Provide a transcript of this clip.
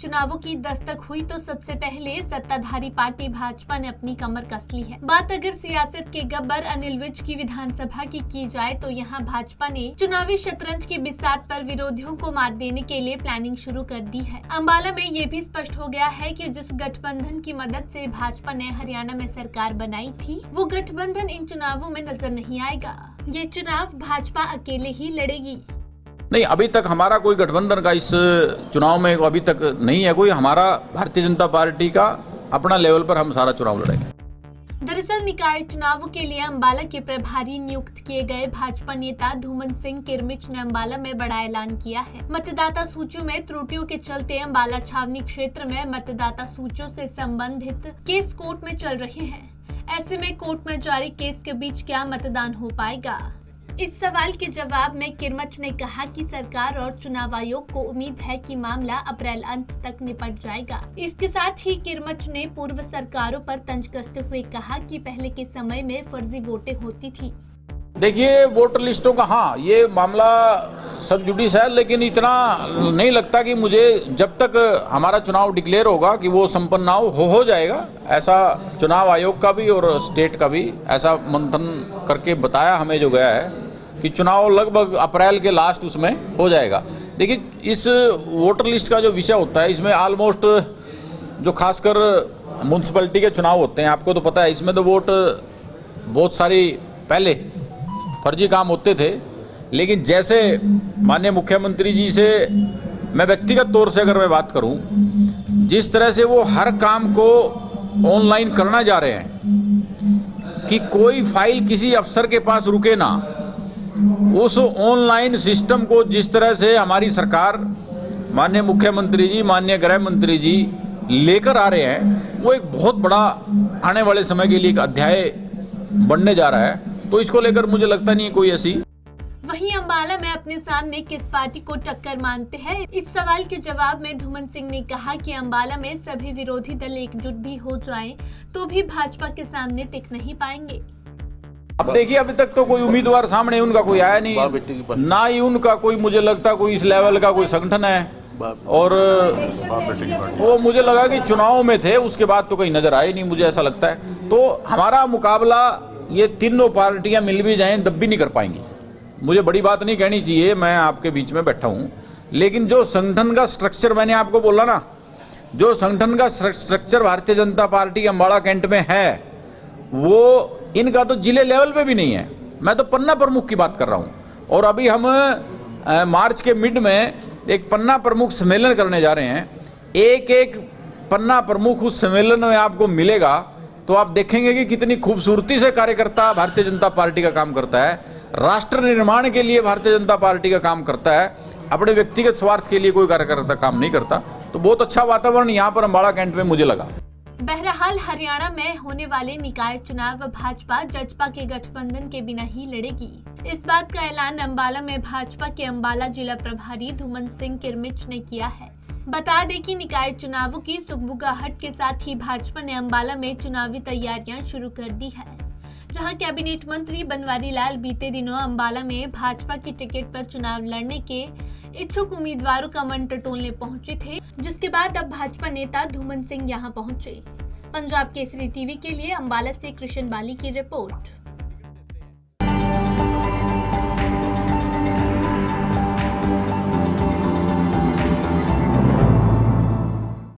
चुनावों की दस्तक हुई तो सबसे पहले सत्ताधारी पार्टी भाजपा ने अपनी कमर कस ली है। बात अगर सियासत के गब्बर अनिल विज की विधानसभा की जाए तो यहाँ भाजपा ने चुनावी शतरंज की बिसात पर विरोधियों को मात देने के लिए प्लानिंग शुरू कर दी है। अम्बाला में ये भी स्पष्ट हो गया है कि जिस गठबंधन की मदद से भाजपा ने हरियाणा में सरकार बनाई थी, वो गठबंधन इन चुनावों में नजर नहीं आएगा। ये चुनाव भाजपा अकेले ही लड़ेगी। नहीं, अभी तक हमारा कोई गठबंधन का इस चुनाव में अभी तक नहीं है कोई। हमारा भारतीय जनता पार्टी का अपना लेवल पर हम सारा चुनाव लड़ेंगे। दरअसल निकाय चुनावों के लिए अम्बाला के प्रभारी नियुक्त किए गए भाजपा नेता धूमन सिंह किरमिच ने अम्बाला में बड़ा ऐलान किया है। मतदाता सूचियों में त्रुटियों के चलते अम्बाला छावनी क्षेत्र में मतदाता सूचियों से संबंधित केस कोर्ट में चल रहे हैं। ऐसे में कोर्ट में जारी केस के बीच क्या मतदान हो पाएगा? इस सवाल के जवाब में किरमच ने कहा कि सरकार और चुनाव आयोग को उम्मीद है कि मामला अप्रैल अंत तक निपट जाएगा। इसके साथ ही किरमच ने पूर्व सरकारों पर तंज कसते हुए कहा कि पहले के समय में फर्जी वोटें होती थी। देखिए, वोटर लिस्टों का हाँ, ये मामला सब जुडिस है, लेकिन इतना नहीं लगता कि मुझे जब तक हमारा चुनाव डिक्लेयर होगा कि वो संपन्न हो जाएगा। ऐसा चुनाव आयोग का भी और स्टेट का भी ऐसा मंथन करके बताया हमें जो गया है कि चुनाव लगभग अप्रैल के लास्ट उसमें हो जाएगा। देखिए, इस वोटर लिस्ट का जो विषय होता है, इसमें ऑलमोस्ट जो खासकर म्यूनसिपैलिटी के चुनाव होते हैं, आपको तो पता है, इसमें तो वोट बहुत सारी पहले फर्जी काम होते थे। लेकिन जैसे माननीय मुख्यमंत्री जी से मैं व्यक्तिगत तौर से अगर मैं बात करूं, जिस तरह से वो हर काम को ऑनलाइन करना जा रहे हैं कि कोई फाइल किसी अफसर के पास रुके ना, उस ऑनलाइन सिस्टम को जिस तरह से हमारी सरकार, माननीय मुख्यमंत्री जी, माननीय गृह मंत्री जी लेकर आ रहे हैं, वो एक बहुत बड़ा आने वाले समय के लिए एक अध्याय बनने जा रहा है। तो इसको लेकर मुझे लगता नहीं कोई ऐसी। वहीं अम्बाला में अपने सामने किस पार्टी को टक्कर मानते हैं, इस सवाल के जवाब में धूमन सिंह ने कहा कि अम्बाला में सभी विरोधी दल एकजुट भी हो जाएं तो भी भाजपा के सामने टिक नहीं पाएंगे। अब देखिए, अभी तक तो कोई उम्मीदवार सामने उनका कोई आया नहीं, ना ही उनका कोई मुझे लगता कोई इस लेवल का कोई संगठन है। और वो मुझे लगा कि चुनाव में थे, उसके बाद तो कहीं नजर आए नहीं, मुझे ऐसा लगता है। तो हमारा मुकाबला ये तीनों पार्टियां मिल भी जाएं तब भी नहीं कर पाएंगी। मुझे बड़ी बात नहीं कहनी चाहिए, मैं आपके बीच में बैठा हूं, लेकिन जो संगठन का स्ट्रक्चर मैंने आपको बोला ना, जो संगठन का structure Bharatiya Janata party Ambala cantt में है, वो इनका तो जिले लेवल पे भी नहीं है। मैं तो पन्ना प्रमुख की बात कर रहा हूं। और अभी हम मार्च के मिड में एक पन्ना प्रमुख सम्मेलन करने जा रहे हैं। एक एक पन्ना प्रमुख उस सम्मेलन में आपको मिलेगा तो आप देखेंगे कि कितनी खूबसूरती से कार्यकर्ता भारतीय जनता पार्टी का काम करता है, राष्ट्र निर्माण के लिए भारतीय जनता पार्टी का काम करता है, अपने व्यक्तिगत स्वार्थ के लिए कोई कार्यकर्ता काम नहीं करता। तो बहुत अच्छा वातावरण यहाँ पर अम्बाला कैंट में मुझे लगा। बहरहाल हरियाणा में होने वाले निकाय चुनाव भाजपा जजपा के गठबंधन के बिना ही लड़ेगी। इस बात का ऐलान अम्बाला में भाजपा के अम्बाला जिला प्रभारी धूमन सिंह किरमिच ने किया है। बता दें कि निकाय चुनावों की सुगबुगाहट के साथ ही भाजपा ने अम्बाला में चुनावी तैयारियां शुरू कर दी है, जहां कैबिनेट मंत्री बनवारी लाल बीते दिनों अम्बाला में भाजपा की टिकट पर चुनाव लड़ने के इच्छुक उम्मीदवारों का मन टटोलने पहुंचे थे, जिसके बाद अब भाजपा नेता धूमन सिंह यहां पहुंचे। पंजाब केसरी टीवी के लिए अम्बाला से कृष्ण बाली की रिपोर्ट।